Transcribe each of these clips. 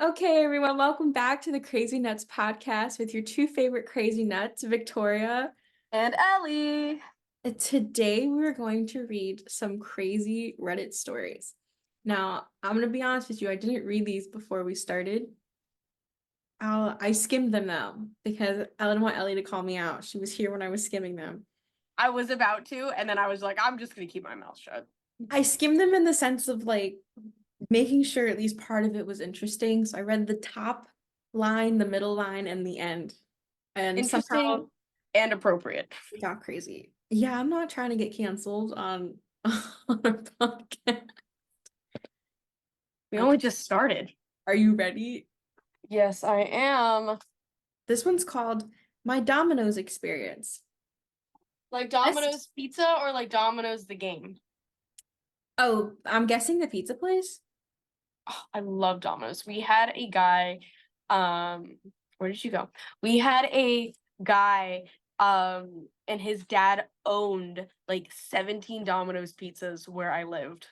Okay, everyone, welcome back to the Crazy Nuts podcast with your two favorite crazy nuts, Victoria. And Ellie. Today, we're going to read some crazy Reddit stories. Now, I'm going to be honest with you, I didn't read these before we started. I skimmed them though, because I didn't want Ellie to call me out. She was here when I was skimming them. I was about to, and then I was like, I'm just gonna keep my mouth shut. I skimmed them in the sense of like making sure at least part of it was interesting. So I read the top line, the middle line, and the end. And Interesting somehow and appropriate. it got crazy. Yeah, I'm not trying to get canceled on on our podcast. We Okay, only just started. are you ready? Yes, I am. This one's called My Domino's Experience. Like Best. Domino's Pizza or like Domino's the game? Oh, I'm guessing the pizza place. Oh, I love Domino's. We had a guy, where did you go? We had a guy, and his dad owned like 17 Domino's pizzas where I lived.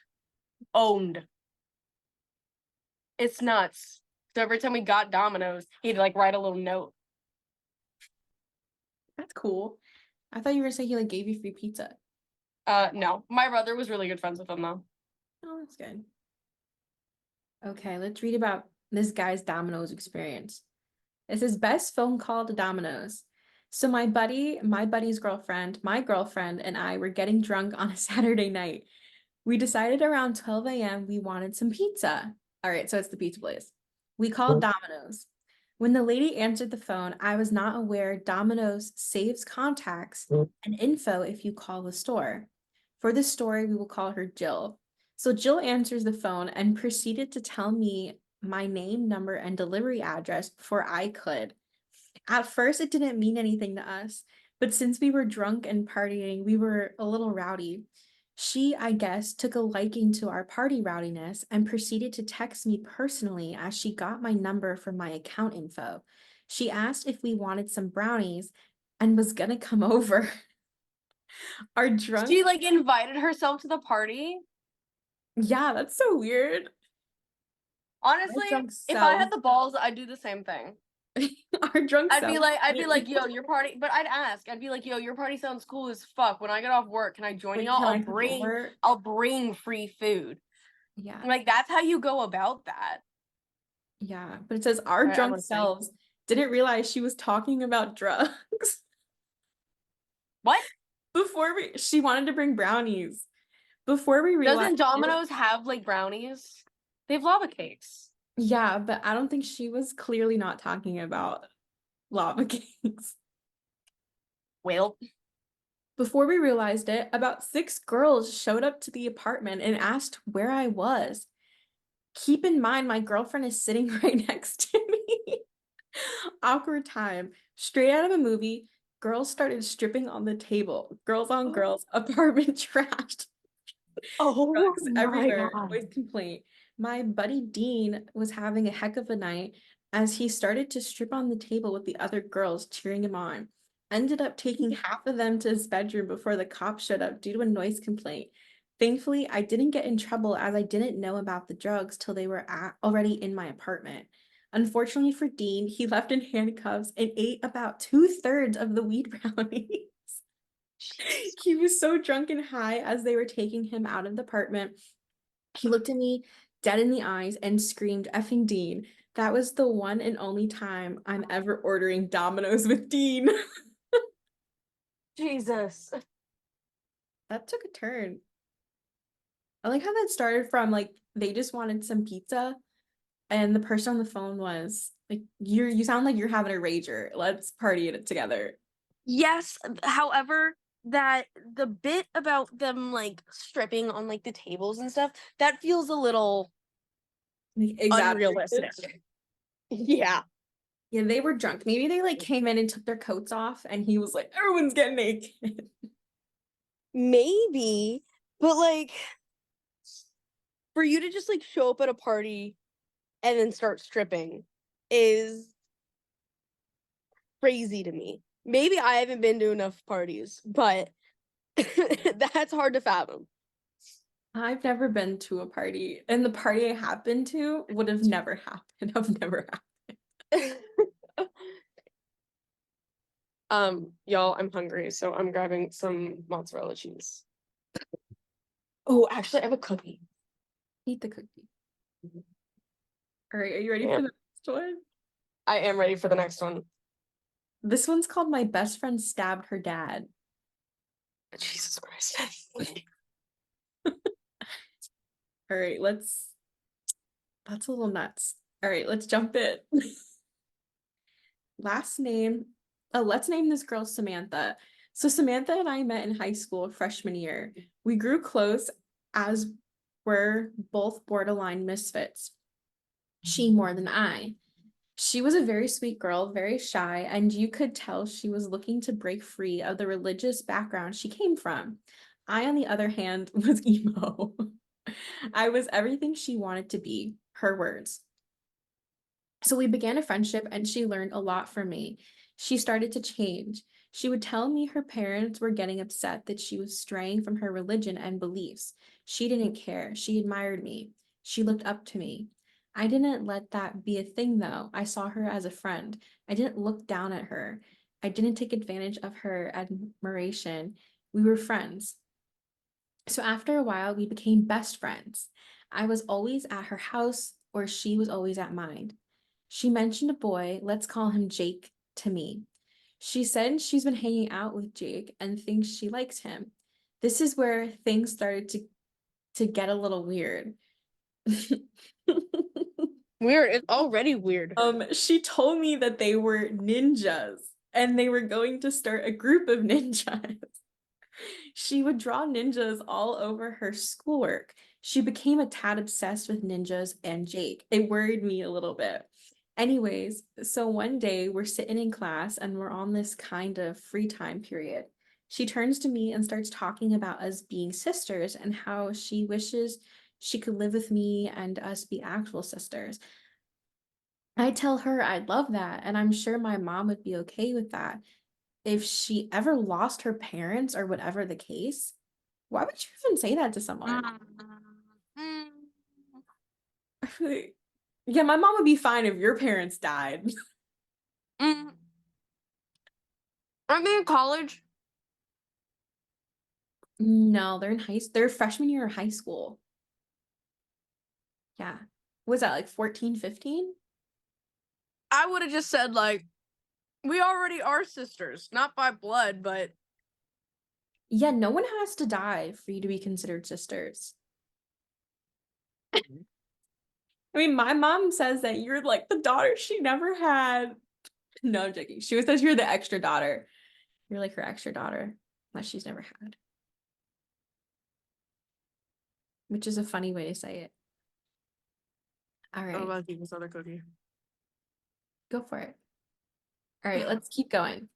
Owned. It's nuts. So every time we got Domino's, he'd like write a little note. That's cool. I thought you were saying he like gave you free pizza. No. My brother was really good friends with him though. Oh, that's good. Okay, let's read about this guy's Domino's experience. It's his best phone call to Domino's. So my buddy's girlfriend, my girlfriend, and I were getting drunk on a Saturday night. We decided around 12 a.m. we wanted some pizza. All right, so it's the pizza place. We called Domino's. When the lady answered the phone, I was not aware Domino's saves contacts and info if you call the store. For this story, we will call her Jill. So Jill answers the phone and proceeded to tell me my name, number, and delivery address before I could. At first, it didn't mean anything to us, but since we were drunk and partying, we were a little rowdy. She, I guess, took a liking to our party rowdiness and proceeded to text me personally as she got my number from my account info. She asked if we wanted some brownies and was gonna come over. Our drunk, She like invited herself to the party. yeah, that's so weird. Our Honestly, drunk if I had selves, the balls, I'd do the same thing. our drunk I'd be selves like, I'd be didn't like, yo, your party, but I'd ask, I'd be like, yo, your party sounds cool as fuck. When I get off work, can I join like, y'all? can I come over? I'll bring free food. Yeah. Like that's how you go about that. Yeah, but it says our All right, I'm drunk listening. selves didn't realize she was talking about drugs. What? She wanted to bring brownies. Before we realized Doesn't it, Domino's have like brownies? They have lava cakes. yeah, but I don't think she was clearly not talking about lava cakes. Well, Before we realized it, about six girls showed up to the apartment and asked where I was. Keep in mind, my girlfriend is sitting right next to me. Awkward time. Straight out of a movie, girls started stripping on the table. Girls on girls, apartment trashed. oh Drugs my everywhere, God. noise complaint. My buddy Dean was having a heck of a night as he started to strip on the table with the other girls cheering him on. Ended up taking half of them to his bedroom before the cops showed up due to a noise complaint. Thankfully, I didn't get in trouble as I didn't know about the drugs till they were already in my apartment. Unfortunately for Dean, he left in handcuffs and ate about two-thirds of the weed brownies. Jesus. He was so drunk and high as they were taking him out of the apartment. He looked at me dead in the eyes and screamed, "Effing Dean." That was the one and only time I'm ever ordering Domino's with Dean. Jesus. That took a turn. I like how that started from like they just wanted some pizza and the person on the phone was like, you sound like you're having a rager. Let's party it together. Yes, however, that the bit about them like stripping on like the tables and stuff, that feels a little Like, exaggerated. unrealistic. Yeah. Yeah, they were drunk. Maybe they like came in and took their coats off and he was like, everyone's getting naked. Maybe, but like for you to just like show up at a party and then start stripping is crazy to me. Maybe I haven't been to enough parties, but that's hard to fathom. I've never been to a party, and the party I have been to would have never happened. I've never happened. Y'all, I'm hungry, so I'm grabbing some mozzarella cheese. Oh, actually, I have a cookie. Eat the cookie. All right, are you ready Yeah, for the next one? I am ready for the next one. This one's called My Best Friend Stabbed Her Dad. Jesus Christ. All right, that's a little nuts. All right, let's jump in. Last name. Oh, let's name this girl Samantha. So Samantha and I met in high school freshman year. We grew close as we're both borderline misfits. She more than I. She was a very sweet girl, very shy, and you could tell she was looking to break free of the religious background she came from. I, on the other hand, was emo. I was everything she wanted to be, her words. So we began a friendship and she learned a lot from me. She started to change. She would tell me her parents were getting upset that she was straying from her religion and beliefs. She didn't care. She admired me. She looked up to me. I didn't let that be a thing, though. I saw her as a friend. I didn't look down at her. I didn't take advantage of her admiration. We were friends. So after a while, we became best friends. I was always at her house, or she was always at mine. She mentioned a boy, let's call him Jake, to me. She said she's been hanging out with Jake and thinks she likes him. This is where things started to get a little weird. Weird. It's already weird. She told me that they were ninjas and they were going to start a group of ninjas. She would draw ninjas all over her schoolwork. She became a tad obsessed with ninjas and Jake. It worried me a little bit. Anyways, so one day we're sitting in class and we're on this kind of free time period. She turns to me and starts talking about us being sisters and how she wishes she could live with me and us be actual sisters. I tell her I'd love that, and I'm sure my mom would be okay with that if she ever lost her parents or whatever the case. Why would you even say that to someone? Yeah, my mom would be fine if your parents died. Mm. Aren't they in college? No, they're in they're freshman year of high school. Yeah. Was that like 14, 15? I would have just said, like, we already are sisters. Not by blood, but Yeah, no one has to die for you to be considered sisters. I mean, my mom says that you're like the daughter she never had. No, I'm joking. She says you're the extra daughter. You're like her extra daughter that she's never had, which is a funny way to say it. All I'm right, about to eat this other cookie. go for it. All right, let's keep going.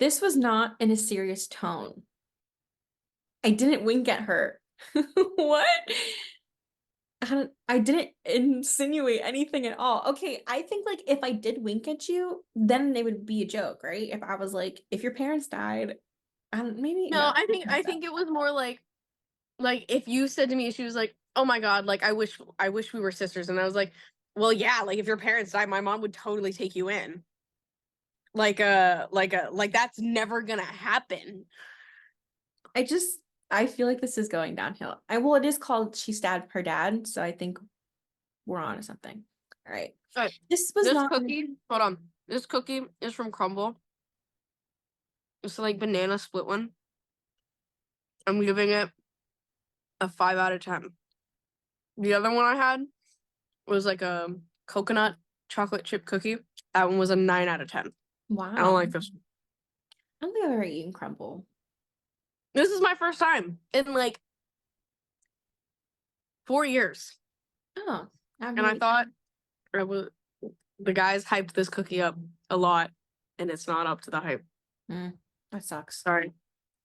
This was not in a serious tone. I didn't wink at her. What? I didn't insinuate anything at all. Okay, I think like if I did wink at you, then they would be a joke, right? If I was like, if your parents died, maybe No, no. I think it was more like if you said to me, she was like, "Oh my God, like I wish we were sisters," and I was like, "Well, yeah, like if your parents died, my mom would totally take you in." Like that's never gonna happen. I just I feel like this is going downhill. Well, it is called She Stabbed Her Dad, so I think we're on to something. All right. But This was this not cookie, hold on, this cookie is from Crumble. It's like banana split one. I'm giving it a 5 out of 10. The other one I had was like a coconut chocolate chip cookie. That one was a 9 out of 10. I don't wow. like this. I don't think I've ever eaten crumble. This is my first time in like 4 years, Oh, I've and never I eaten. thought it was the guys hyped this cookie up a lot, and it's not up to the hype. That sucks. Sorry.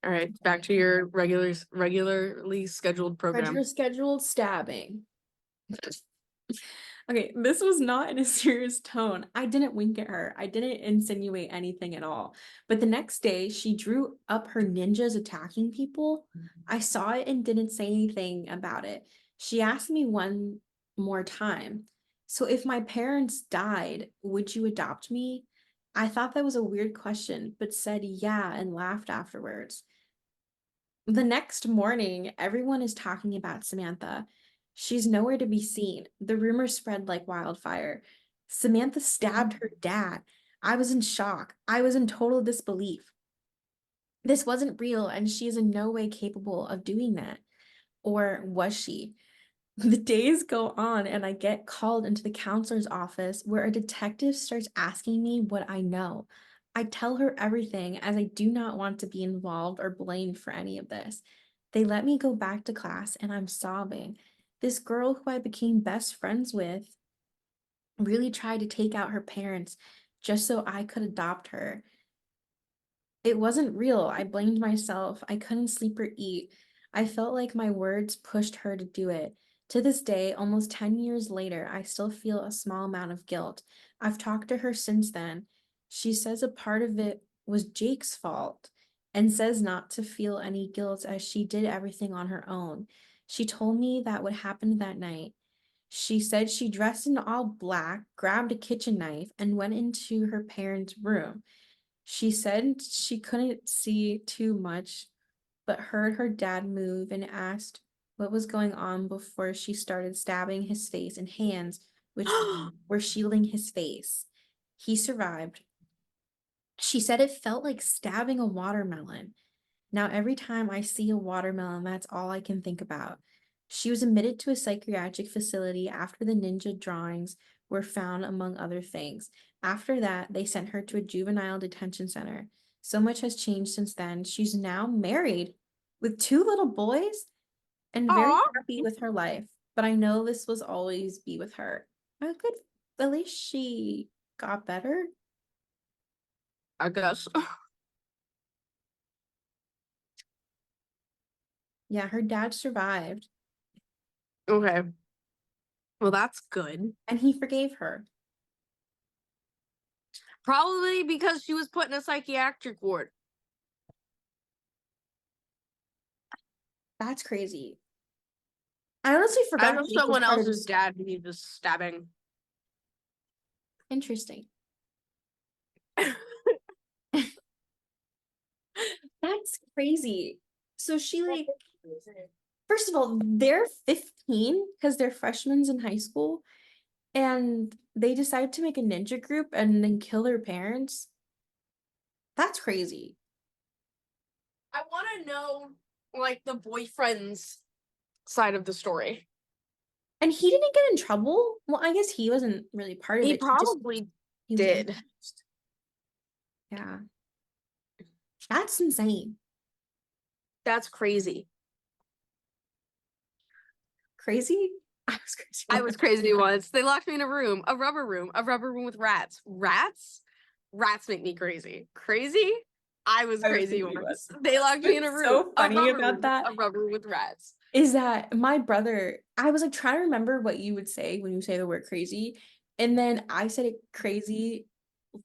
All right, back to your regularly scheduled Regular program. scheduled stabbing. Okay, this was not in a serious tone. I didn't wink at her. I didn't insinuate anything at all. But the next day, she drew up her ninjas attacking people. I saw it and didn't say anything about it. She asked me one more time. So if my parents died, would you adopt me? I thought that was a weird question, but said yeah and laughed afterwards. The next morning, everyone is talking about Samantha. She's nowhere to be seen. The rumors spread like wildfire. Samantha stabbed her dad. I was in shock. I was in total disbelief. This wasn't real, and she is in no way capable of doing that. Or was she? The days go on, and I get called into the counselor's office where a detective starts asking me what I know. I tell her everything as I do not want to be involved or blamed for any of this. They let me go back to class, and I'm sobbing. This girl who I became best friends with really tried to take out her parents just so I could adopt her. It wasn't real. I blamed myself. I couldn't sleep or eat. I felt like my words pushed her to do it. To this day, almost 10 years later, I still feel a small amount of guilt. I've talked to her since then. She says a part of it was Jake's fault and says not to feel any guilt as she did everything on her own. She told me that what happened that night. She said she dressed in all black, grabbed a kitchen knife, and went into her parents' room. She said she couldn't see too much, but heard her dad move and asked what was going on before she started stabbing his face and hands, which were shielding his face. He survived. She said it felt like stabbing a watermelon. Now, every time I see a watermelon, that's all I can think about. She was admitted to a psychiatric facility after the ninja drawings were found, among other things. After that, they sent her to a juvenile detention center. So much has changed since then. She's now married with two little boys and very Aw, happy with her life. But I know this was always be with her. I could, at least she got better. I guess. Yeah, her dad survived Okay. Well, that's good. and he forgave her. Probably because she was put in a psychiatric ward. That's crazy. I honestly I forgot know Jake was someone part of else's this. dad needed stabbing. Interesting. That's crazy. So she like, first of all, they're 15 because they're freshmen in high school, and they decide to make a ninja group and then kill their parents. That's crazy. I want to know, like, the boyfriend's side of the story. And he didn't get in trouble. Well, I guess he wasn't really part of He it. He just probably he was did. embarrassed. Yeah. That's insane. That's crazy. Crazy? I was crazy I was once. crazy once. They locked me in a rubber room with rats. Rats? Rats make me crazy. Crazy? I was I was crazy crazy once. once. They locked me in a What's room, so funny about that a rubber with rats. is that my brother, I was like trying to remember what you would say when you say the word crazy. And then I said it crazy.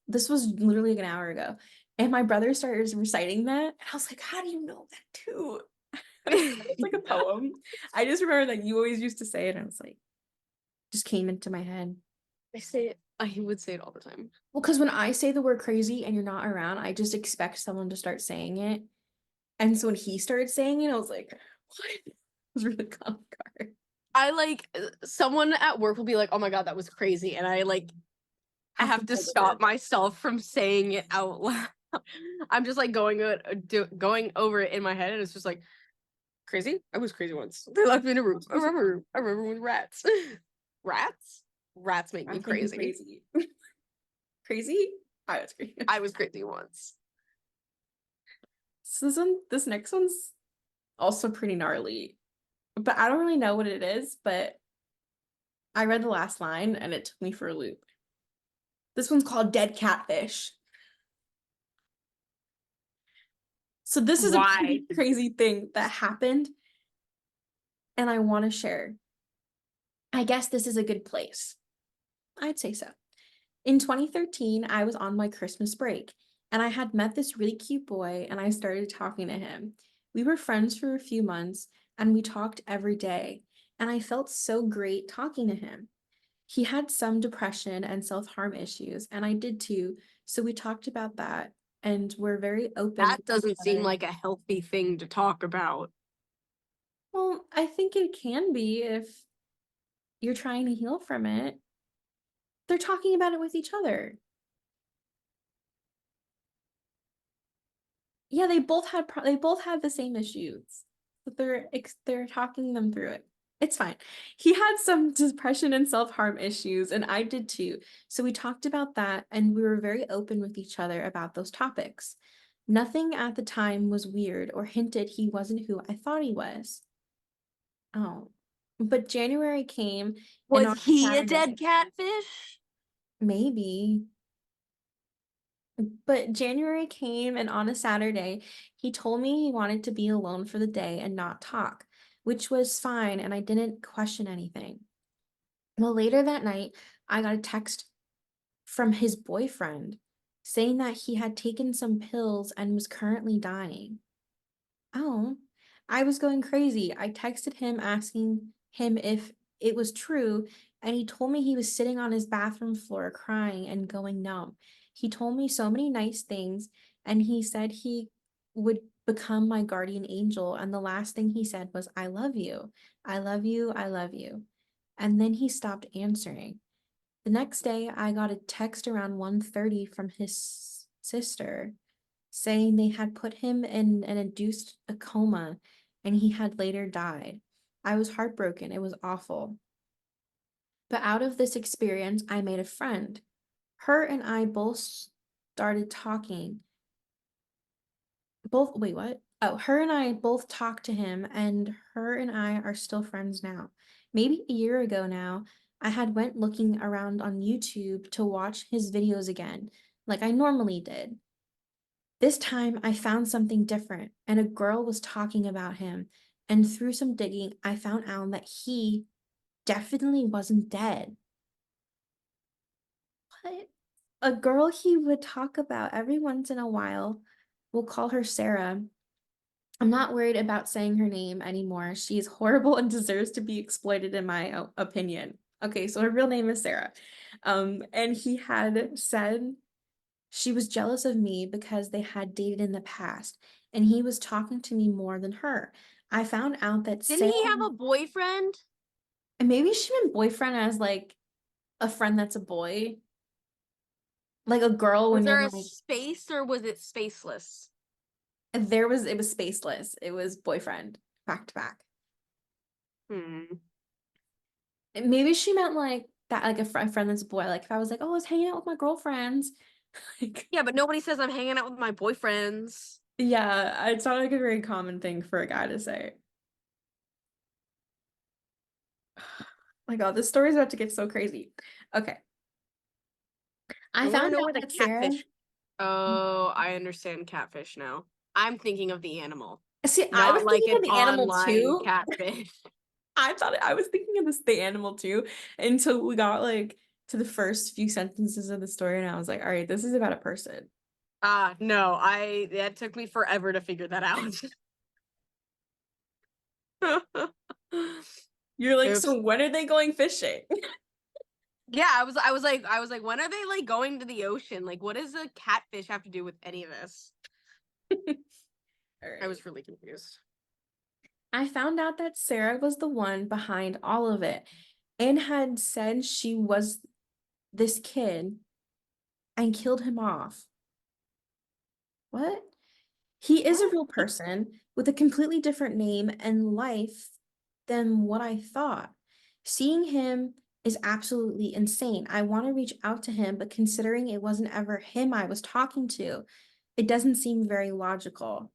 This was literally like an hour ago. And my brother started reciting that. And I was like, how do you know that too? It's like a poem. I just remember that you always used to say it. And I was like, just came into my head. I say it. I would say it all the time. Well, because when I say the word crazy and you're not around, I just expect someone to start saying it. And so when he started saying it, I was like, what? I was really caught off guard. I like someone at work will be like, "Oh my god, that was crazy," and I Have to have to hold it stop in. myself from saying it out loud. I'm just like going over it in my head, and it's just like crazy. I was crazy once. They locked me in a room. I remember with rats. Rats? Rats make me I'm thinking crazy. crazy. Crazy? I was crazy. I was crazy once. So this next one's also pretty gnarly, but I don't really know what it is, but I read the last line and it took me for a loop. This one's called Dead Catfish. So this is a Why? pretty crazy thing that happened and I want to share. I guess this is a good place. I'd say so. In 2013, I was on my Christmas break and I had met this really cute boy and I started talking to him. We were friends for a few months and we talked every day, and I felt so great talking to him. He had some depression and self-harm issues, and I did too. So we talked about that and we're very open That with each doesn't seem other. like a healthy thing to talk about. Well, I think it can be if you're trying to heal from it. They're talking about it with each other. Yeah, they both had the same issues, but they're talking them through it. It's fine. He had some depression and self-harm issues, and I did too. So we talked about that, and we were very open with each other about those topics. Nothing at the time was weird or hinted he wasn't who I thought he was. Oh, but January came, and Was on he a dead Saturday, catfish? maybe. But January came, and on a Saturday, he told me he wanted to be alone for the day and not talk, which was fine, and I didn't question anything. Well, later that night, I got a text from his boyfriend saying that he had taken some pills and was currently dying. Oh, I was going crazy. I texted him asking him if it was true, and he told me he was sitting on his bathroom floor crying and going numb. He told me so many nice things, and he said he would become my guardian angel. And the last thing he said was, I love you. I love you. I love you. And then he stopped answering. The next day, I got a text around 1:30 from his sister saying they had put him in an induced a coma and he had later died. I was heartbroken. It was awful. But out of this experience, I made a friend. Her and I both started talking. Both, wait, what? Oh, her and I both talked to him, and her and I are still friends now. Maybe a year ago now, I had went looking around on YouTube to watch his videos again, like I normally did. This time I found something different, and a girl was talking about him. And through some digging, I found out that he definitely wasn't dead. What? A girl he would talk about every once in a while. We'll call her Sarah. I'm not worried about saying her name anymore. She is horrible and deserves to be exploited, in my opinion. Okay, so her real name is Sarah. And he had said she was jealous of me because they had dated in the past, and he was talking to me more than her. I found out that Didn't Sarah, he have a boyfriend? and maybe she meant boyfriend as like a friend that's a boy, like a girl Was when you're there a like, space or was it spaceless? it was spaceless. It was boyfriend, back to back. Hmm. And maybe she meant like that, like a friend that's a boy. Like if I was like, oh, I was hanging out with my girlfriends. Like, Yeah, but nobody says I'm hanging out with my boyfriends. yeah, it's not like a very common thing for a guy to say. My God, this story's about to get so crazy. Okay. I I want to found know out where the that Sarah, catfish. Oh, I understand catfish now. I'm thinking of the animal, see, I was not like thinking an of the animal online too. catfish. I was thinking of this the animal too until we got like to the first few sentences of the story, and I was like, all right, this is about a person. Ah, no, I that took me forever to figure that out. You're like, Oops. so when are they going fishing? Yeah, I was like, when are they like going to the ocean? Like, what does a catfish have to do with any of this? All I right. was really confused. I found out that Sarah was the one behind all of it and had said she was this kid and killed him off. What? He is a What? real person with a completely different name and life than what I thought. Seeing him is absolutely insane. I want to reach out to him, but considering it wasn't ever him I was talking to, it doesn't seem very logical.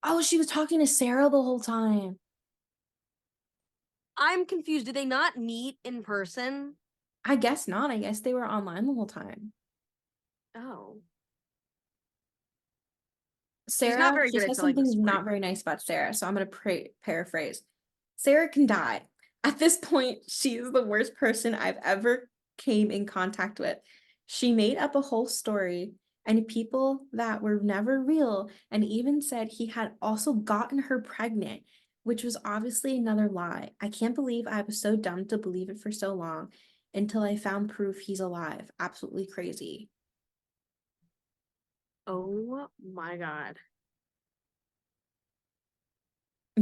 Oh, she was talking to Sarah the whole time. I'm confused. Did they not meet in person? I guess not. I guess they were online the whole time. Oh. She's not Sarah, very she good at says telling the something story. not very nice about Sarah, so I'm going to paraphrase. Sarah can die. At this point, she is the worst person I've ever came in contact with. She made up a whole story and people that were never real, and even said he had also gotten her pregnant, which was obviously another lie. I can't believe I was so dumb to believe it for so long until I found proof he's alive. Absolutely crazy. Oh my God.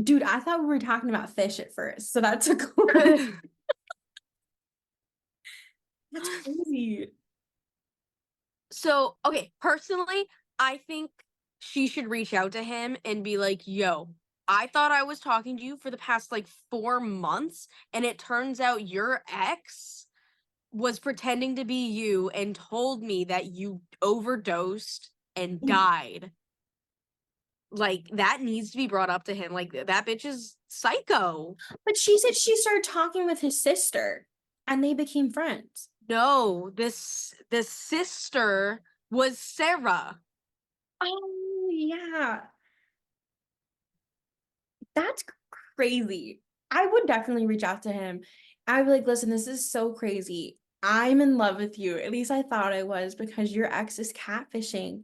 Dude, I thought we were talking about fish at first, so that took that's crazy. So, okay, personally, I think she should reach out to him and be like, yo, I thought I was talking to you for the past like 4 months, and it turns out your ex was pretending to be you and told me that you overdosed and died. Like, that needs to be brought up to him. Like, that bitch is psycho. But she said she started talking with his sister and they became friends. No, this sister was Sarah. Oh, yeah. That's crazy. I would definitely reach out to him. I'd be like, listen, this is so crazy. I'm in love with you. At least I thought I was because your ex is catfishing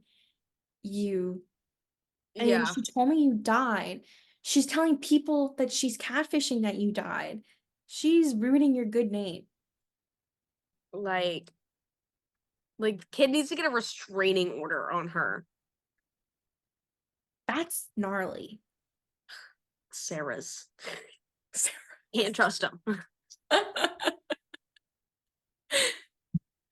you. And then Yeah, she told me you died. She's telling people that she's catfishing that you died. She's ruining your good name. like the kid needs to get a restraining order on her. That's gnarly. Sarah's. Can't trust him.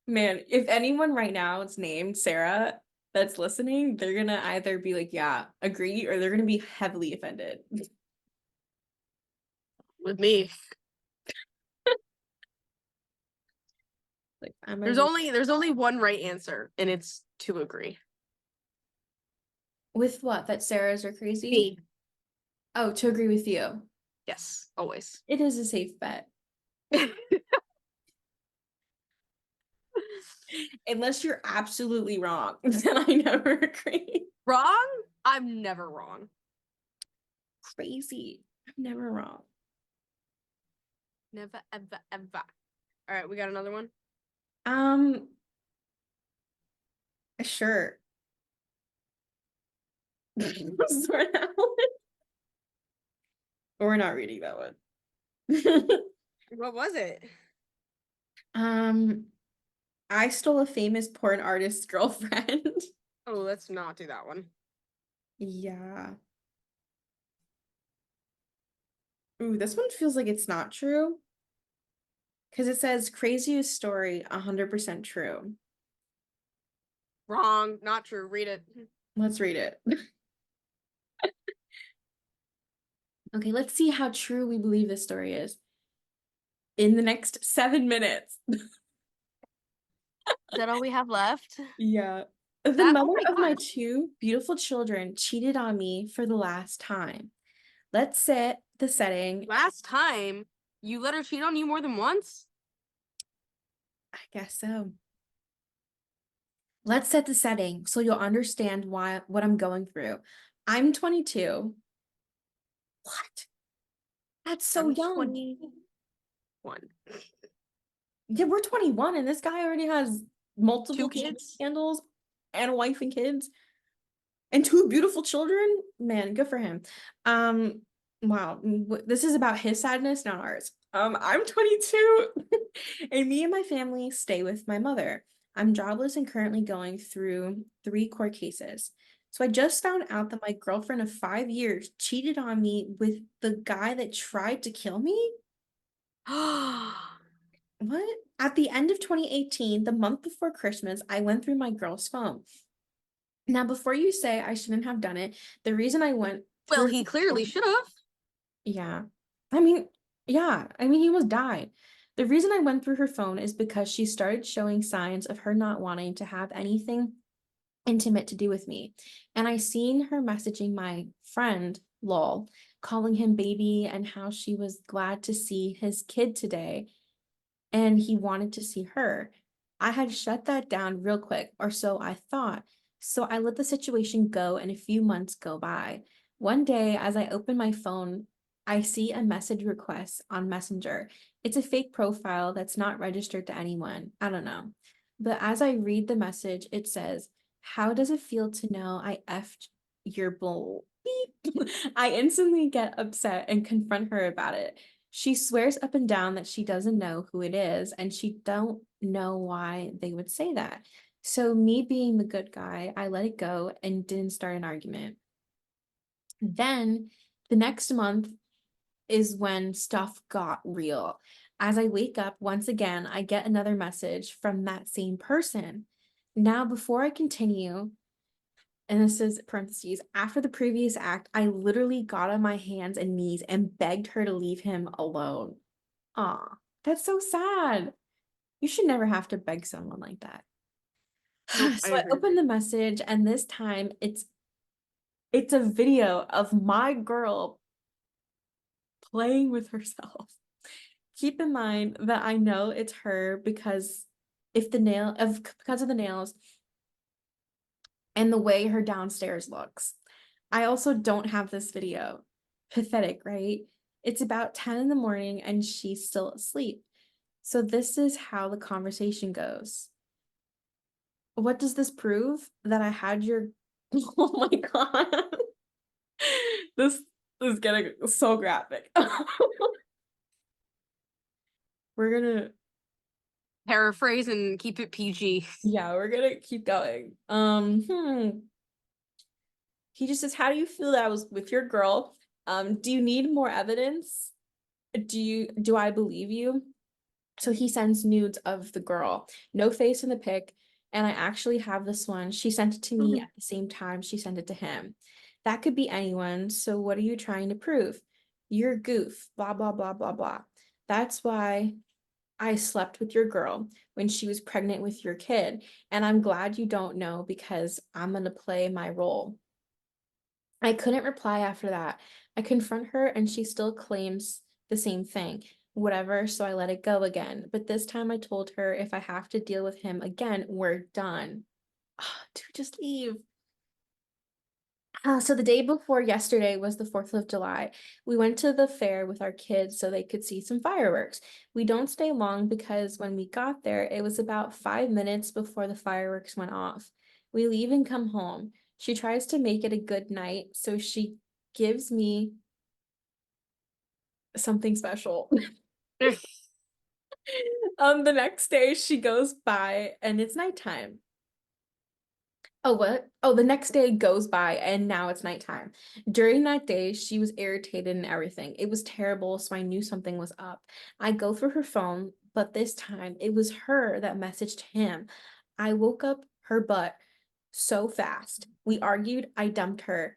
Man, if anyone right now is named Sarah that's listening, they're gonna either be like, yeah, agree, or they're gonna be heavily offended. With me. Like, I'm There's only one right answer, and it's to agree. with what? That Sarahs are crazy? Me. Oh, to agree with you. Yes, always. It is a safe bet. Unless you're absolutely wrong, then I never agree. Wrong? I'm never wrong. Crazy. I'm never wrong. Never, ever, ever. All right, we got another one. Um, sure. Sort out. We're not reading that one. What was it? Um, I stole a famous porn artist's girlfriend. Oh, let's not do that one. Yeah. Ooh, this one feels like it's not true. Because it says craziest story, 100% true. Wrong. Not true. Read it. Let's read it. Okay, let's see how true we believe this story is. In the next 7 minutes. Is that all we have left? Yeah. The That, oh mother my of my God. two beautiful children cheated on me for the last time. Let's set the setting. Last time you let her cheat on you more than once? I guess so. Let's set the setting so you'll understand what I'm going through. I'm 22. What? That's so I'm young. 21. Yeah, we're 21 and this guy already has multiple Two cheating kids? scandals and a wife and kids and two beautiful children. Man, good for him. Um, wow, this is about his sadness, not ours. I'm 22 and me and my family stay with my mother. I'm jobless and currently going through 3 court cases. So I just found out that my girlfriend of 5 years cheated on me with the guy that tried to kill me. What? At the end of 2018, the month before Christmas, I went through my girl's phone. Now, before you say I shouldn't have done it, the reason I went Well, through he clearly should have. yeah. I mean, yeah, I mean, he almost died. The reason I went through her phone is because she started showing signs of her not wanting to have anything intimate to do with me. And I seen her messaging my friend, lol, calling him baby and how she was glad to see his kid today and he wanted to see her. I had shut that down real quick, or so I thought. So I let the situation go and a few months go by. One day, as I opened my phone I see a message request on Messenger. It's a fake profile that's not registered to anyone. I don't know. But as I read the message, it says, how does it feel to know I effed your bowl? Beep. I instantly get upset and confront her about it. She swears up and down that she doesn't know who it is, and she don't know why they would say that. So me being the good guy, I let it go and didn't start an argument. Then the next month is when stuff got real. As I wake up once again, I get another message from that same person. Now, before I continue, and this is parentheses, after the previous act, I literally got on my hands and knees and begged her to leave him alone. Aw, that's so sad. You should never have to beg someone like that. Nope, I So I agree. opened the message, and this time it's a video of my girl playing with herself. Keep in mind that I know it's her because because of the nails and the way her downstairs looks. I also don't have this video. Pathetic, right? It's about 10 in the morning and she's still asleep. So this is how the conversation goes. What does this prove? That I had your Oh my God. This is getting so graphic. We're gonna Paraphrase and keep it PG. Yeah, we're gonna keep going. He just says, how do you feel that I was with your girl? Do you need more evidence? Do I believe you? So he sends nudes of the girl, no face in the pic, and I actually have this one. She sent it to me at the same time she sent it to him. That could be anyone. So what are you trying to prove? You're a goof, blah blah blah blah blah. That's why I slept with your girl when she was pregnant with your kid, and I'm glad you don't know because I'm gonna play my role. I couldn't reply after that. I confront her and she still claims the same thing. Whatever, so I let it go again. But this time I told her if I have to deal with him again, we're done. Dude, just leave. So the day before yesterday was the 4th of July. We went to the fair with our kids so they could see some fireworks. We don't stay long because when we got there, it was about 5 minutes before the fireworks went off. We leave and come home. She tries to make it a good night, so she gives me something special. The next day she goes by and it's nighttime. Oh, what? Oh, the next day goes by and now it's nighttime. During that day, she was irritated and everything. It was terrible, so I knew something was up. I go for her phone, but this time it was her that messaged him. I woke up her butt so fast. We argued, I dumped her,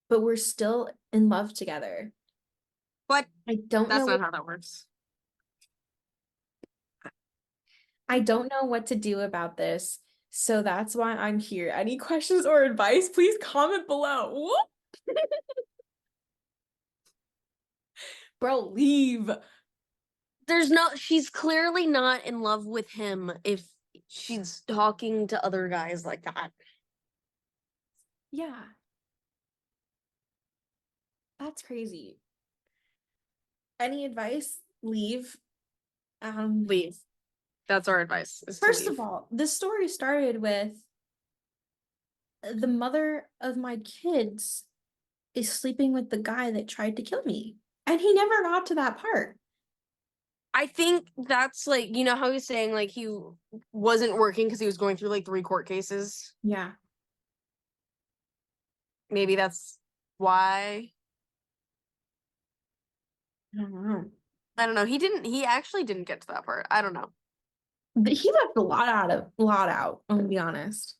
but we're still in love together. But I don't that's know not what how that works. I don't know what to do about this. So that's why I'm here. Any questions or advice, please comment below. Whoop. Bro, leave. She's clearly not in love with him if she's talking to other guys like that. Yeah, that's crazy. Any advice? Leave. Leave. That's our advice, is to First of leave. all, this story started with the mother of my kids is sleeping with the guy that tried to kill me. And he never got to that part. I think that's like, you know how he's saying like he wasn't working because he was going through like 3 court cases? Yeah. Maybe that's why. I don't know. I don't know. He actually didn't get to that part. I don't know. But he left a lot out, I'm gonna be honest.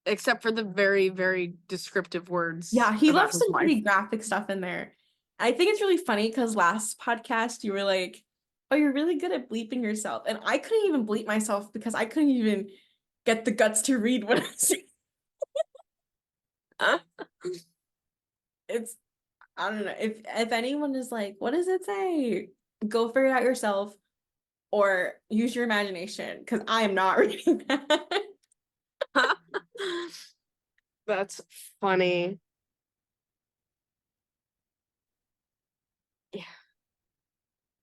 Except for the very, very descriptive words Yeah, he about left his some wife. pretty graphic stuff in there. I think it's really funny because last podcast you were like, "Oh, you're really good at bleeping yourself," and I couldn't even bleep myself because I couldn't even get the guts to read what I said. It's I don't know if anyone is like, "What does it say?" Go figure it out yourself or use your imagination because I am not reading that. That's funny.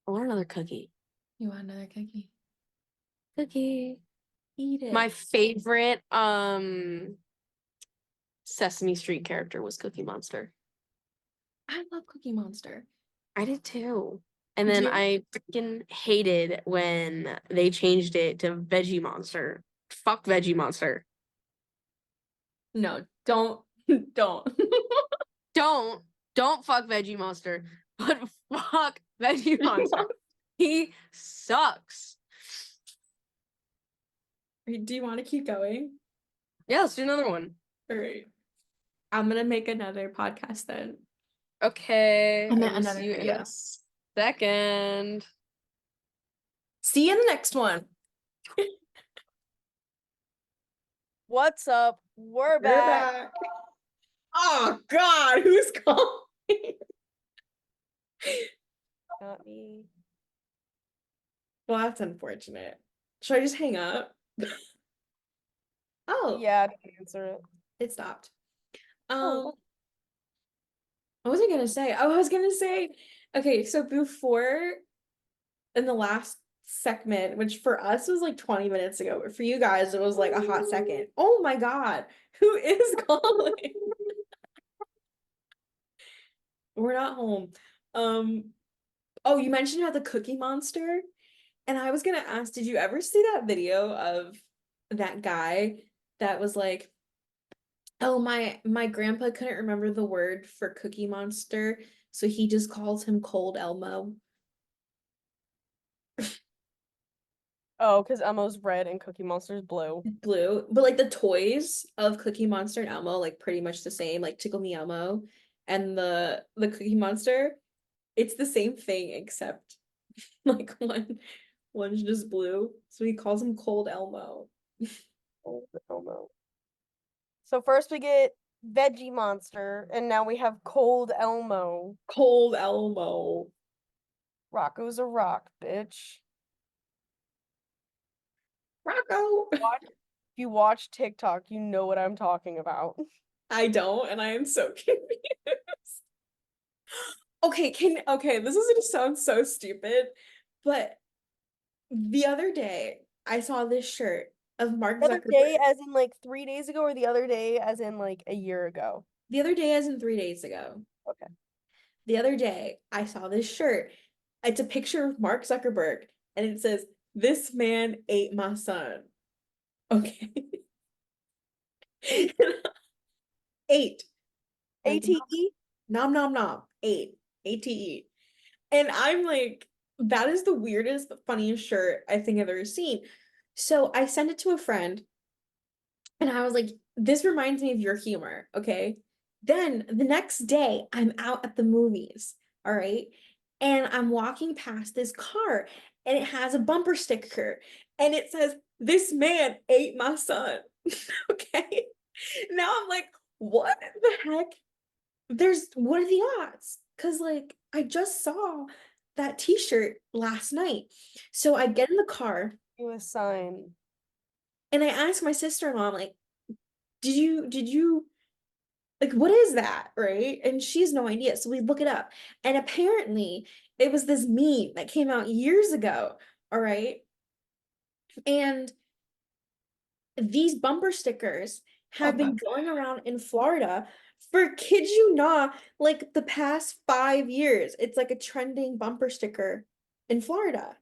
I want another cookie. You want another cookie? Cookie. Eat it. My favorite Sesame Street character was Cookie Monster. I love Cookie Monster. I did too. And Do then you? I freaking hated when they changed it to Veggie Monster. Fuck Veggie Monster. No, don't, don't. Don't don't fuck Veggie Monster, but fuck Veggie Monster. He sucks. Do you want to keep going? Yeah, let's do another one. All right. I'm gonna make another podcast then. Okay, I I meant will another see you in video. a second. See you in the next one. What's up? We're We're back. back. Oh God, who's calling? Not me. Well, that's unfortunate. Should I just hang up? Oh, Yeah, I didn't answer it. it stopped. Oh, What was I gonna say? Oh, I was gonna say, okay, so before in the last segment, which for us was like 20 minutes ago, but for you guys, it was like a hot second. Oh my God, who is calling? We're not home. Um, oh, you mentioned about the Cookie Monster, and I was gonna ask, did you ever see that video of that guy that was like, oh, my grandpa couldn't remember the word for Cookie Monster, so he just calls him Cold Elmo. oh, because Elmo's red and Cookie Monster's blue. Blue, but like the toys of Cookie Monster and Elmo, like pretty much the same, like Tickle Me Elmo and the Cookie Monster, it's the same thing except like one's just blue. So he calls him Cold Elmo. Oh, Elmo. So first we get Veggie Monster, and now we have Cold Elmo. Cold Elmo. Rocco's a rock, bitch. Rocco. If you watch TikTok, you know what I'm talking about. I don't, and I am so confused. Okay, this is gonna sound so stupid, but the other day I saw this shirt of Mark The other day, Zuckerberg. as in like 3 days ago, or the other day, as in like a year ago? The other day, as in 3 days ago. Okay. The other day, I saw this shirt. It's a picture of Mark Zuckerberg, and it says, "This man ate my son." Okay. Ate. Like ATE? nom nom nom. Ate. ATE. And I'm like, that is the weirdest, but funniest shirt I think I've ever seen. So I sent it to a friend, and I was like, this reminds me of your humor, okay? Then the next day, I'm out at the movies, all right? And I'm walking past this car, and it has a bumper sticker, and it says, "This man ate my son." Okay? Now I'm like, what the heck? What are the odds? Because, like, I just saw that t-shirt last night. So I get in the car, You a sign. and I ask my sister-in-law, I'm like, did you like what is that, right? And she has no idea, so we look it up, and apparently it was this meme that came out years ago, all right? And these bumper stickers have been going around in Florida for, kid you not, like the past 5 years. It's like a trending bumper sticker in Florida.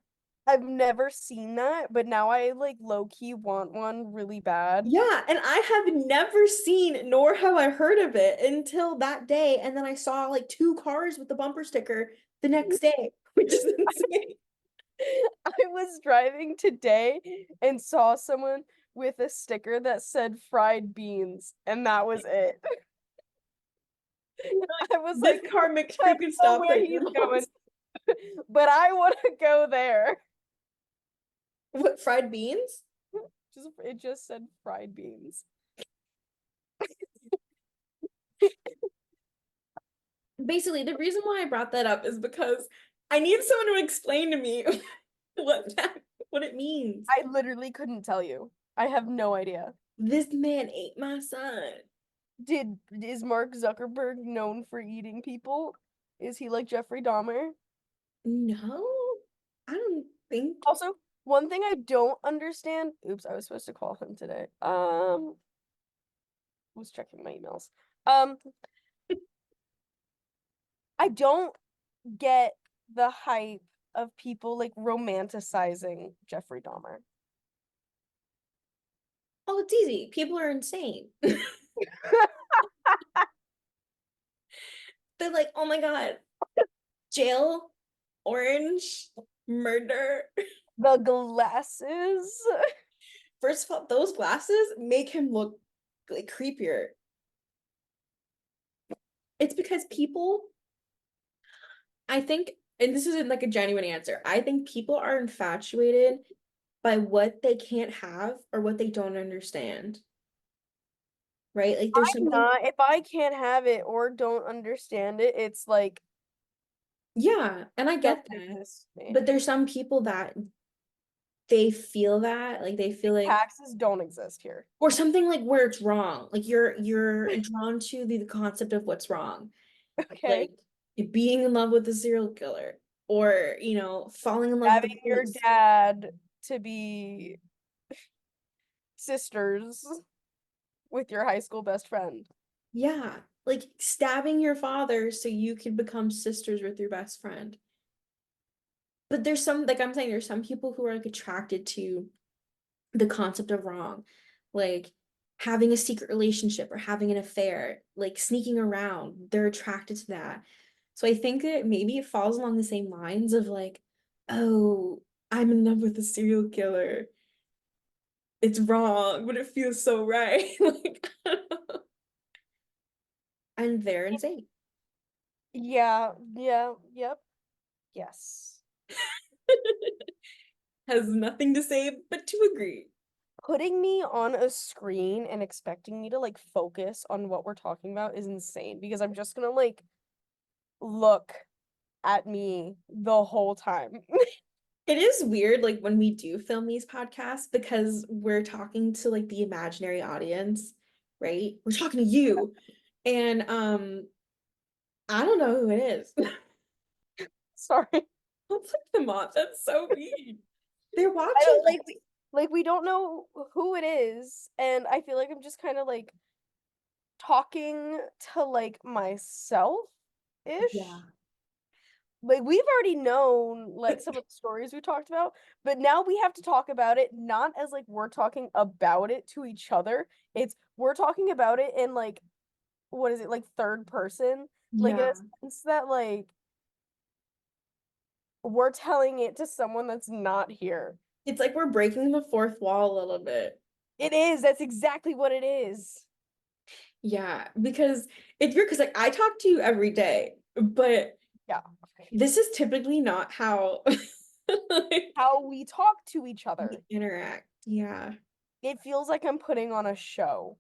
I've never seen that, but now I like low key want one really bad. Yeah, and I have never seen nor have I heard of it until that day. And then I saw like two cars with the bumper sticker the next day, which is insane. I was driving today and saw someone with a sticker that said fried beans, and that was it. I was This like, car makes I freaking know stop where right he's now. going, but I want to go there. What, fried beans? It just said fried beans. Basically, the reason why I brought that up is because I need someone to explain to me what it means. I literally couldn't tell you. I have no idea. This man ate my son. Is Mark Zuckerberg known for eating people? Is he like Jeffrey Dahmer? No. think. Also, one thing I don't understand. Oops, I was supposed to call him today. Was checking my emails. Um, I don't get the hype of people like romanticizing Jeffrey Dahmer. Oh, it's easy. People are insane. They're like, oh my God, jail, orange, murder. The glasses. First of all, those glasses make him look like creepier. It's because people, I think, and this isn't like a genuine answer, I think people are infatuated by what they can't have or what they don't understand, right? Like there's I'm something, not, if I can't have it or don't understand it, it's like yeah, and I get doesn't that. exist to me. But there's some people that they feel that, like they feel like, Taxes don't exist here. or something like where it's wrong. Like you're drawn to the concept of what's wrong. Okay. Like being in love with a serial killer or, falling in love with Having the your police. dad to be sisters with your high school best friend. Yeah, like stabbing your father so you could become sisters with your best friend. But there's some, like I'm saying, there's some people who are like attracted to the concept of wrong, like having a secret relationship or having an affair, like sneaking around. They're attracted to that. So I think that maybe it falls along the same lines of like, oh, I'm in love with a serial killer. It's wrong, but it feels so right. Like, and they're insane. Yeah, yeah, yep, yes. Has nothing to say but to agree. Putting me on a screen and expecting me to like focus on what we're talking about is insane because I'm just gonna like look at me the whole time. It is weird, like when we do film these podcasts, because we're talking to like the imaginary audience, right? We're talking to you. And I don't know who it is. Sorry. I'll flip them off. That's so mean. They're I watching don't like us. we don't know who it is, and I feel like I'm just kind of like talking to like myself ish. Yeah. Like we've already known like some of the stories we talked about, but now we have to talk about it not as like we're talking about it to each other. It's we're talking about it in like what is it, like third person? Like in a Yeah. sense that like we're telling it to someone that's not here. It's like we're breaking the fourth wall a little bit. It is, that's exactly what it is. Yeah, because it's weird because like I talk to you every day, but Yeah. this is typically not how like How we talk to each we other. interact. Yeah. It feels like I'm putting on a show,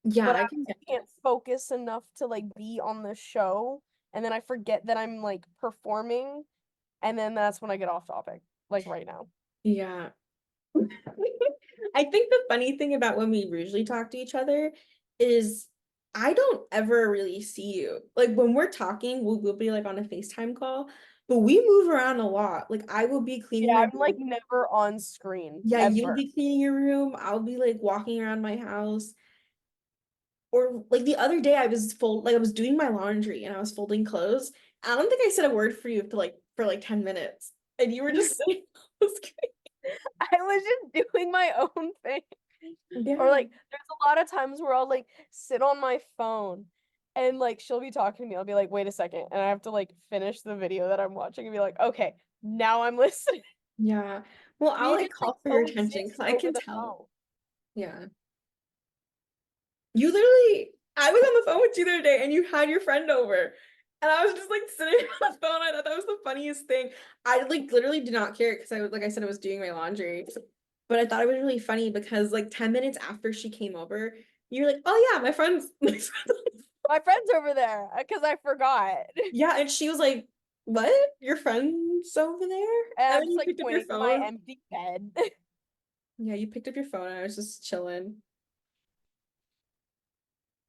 Yeah, but I can I get that. can't focus enough to like be on the show, and then I forget that I'm like performing, and then that's when I get off topic, like right now. Yeah. I think the funny thing about when we usually talk to each other is I don't ever really see you. Like when we're talking, we'll be like on a FaceTime call, but we move around a lot. Like I will be cleaning Yeah, my I'm like room. never on screen Yeah, you'll ever. be cleaning your room. I'll be like walking around my house. Or like the other day I was doing my laundry and I was folding clothes. I don't think I said a word for you for like 10 minutes. And you were just sitting on the screen. I was just doing my own thing. Or Yeah. like there's a lot of times where I'll like sit on my phone and like she'll be talking to me. I'll be like, wait a second. And I have to like finish the video that I'm watching and be like, okay, now I'm listening. Yeah. Well, I'll We like can like call for your attention because coexist I over can the tell. phone. Yeah. You literally, I was on the phone with you the other day and you had your friend over. And I was just like sitting on the phone. I thought that was the funniest thing. I like literally did not care because I was, like I said, I was doing my laundry. But I thought it was really funny because like 10 minutes after she came over, you're like, oh yeah, my friend's my friend's My friend's over there because I forgot. Yeah, and she was like, what? Your friend's over there? And And I'm then just you like picked up your pointing to my phone. empty bed. Yeah, you picked up your phone and I was just chilling.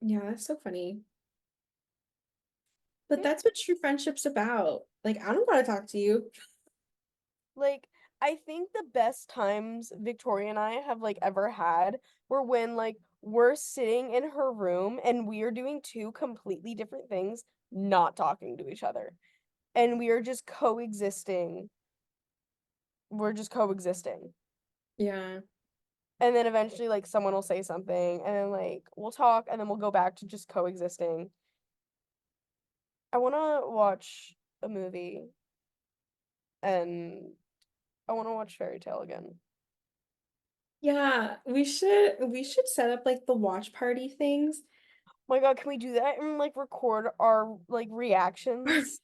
Yeah, that's so funny. But that's what true friendship's about. Like, I don't gotta talk to you. Like, I think the best times Victoria and I have like ever had were when like we're sitting in her room and we are doing two completely different things, not talking to each other. And we are just coexisting. We're just coexisting. Yeah. And then eventually like someone will say something and then like we'll talk and then we'll go back to just coexisting. I want to watch a movie and I want to watch Fairy Tale again. Yeah, we should set up like the watch party things. My God, can we do that and like record our like reactions?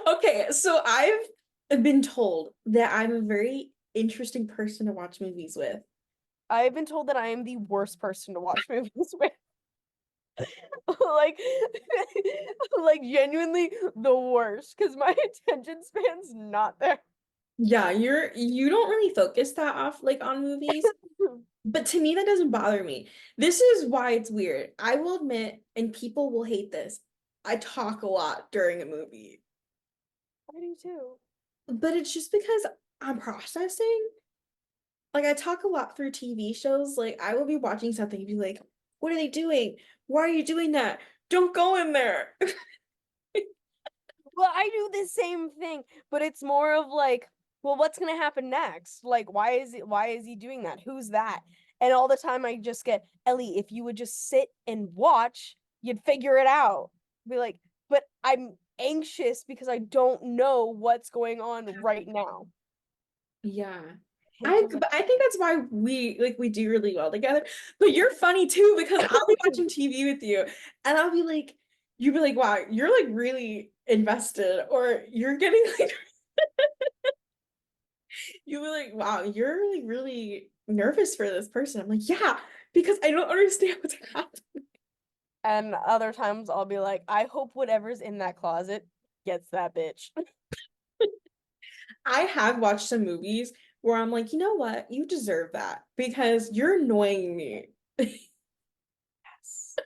Okay, so I've been told that I'm a very interesting person to watch movies with. I've been told that I am the worst person to watch movies with. Like, like genuinely the worst because my attention span's not there. Yeah, you don't really focus that off like on movies, but to me that doesn't bother me. This is why it's weird. I will admit, and people will hate this, I talk a lot during a movie, I do too. but it's just because I'm processing. Like I talk a lot through TV shows. Like I will be watching something and be like, "What are they doing? Why are you doing that? Don't go in there." Well, I do the same thing, but it's more of like, well, what's gonna happen next? Like, why is he doing that? Who's that? And all the time I just get, Ellie, if you would just sit and watch, you'd figure it out. Be like, but I'm anxious because I don't know what's going on right now. Yeah. Hate to But I think that's why we do really well together. But you're funny too because I'll be watching TV with you and I'll be like, you'll be like, wow, you're like really invested, or you're getting like you'll be like, wow, you're like really nervous for this person. I'm like, yeah, because I don't understand what's happening. And other times I'll be like, I hope whatever's in that closet gets that bitch. I have watched some movies where I'm like, you know what? You deserve that because you're annoying me. Yes.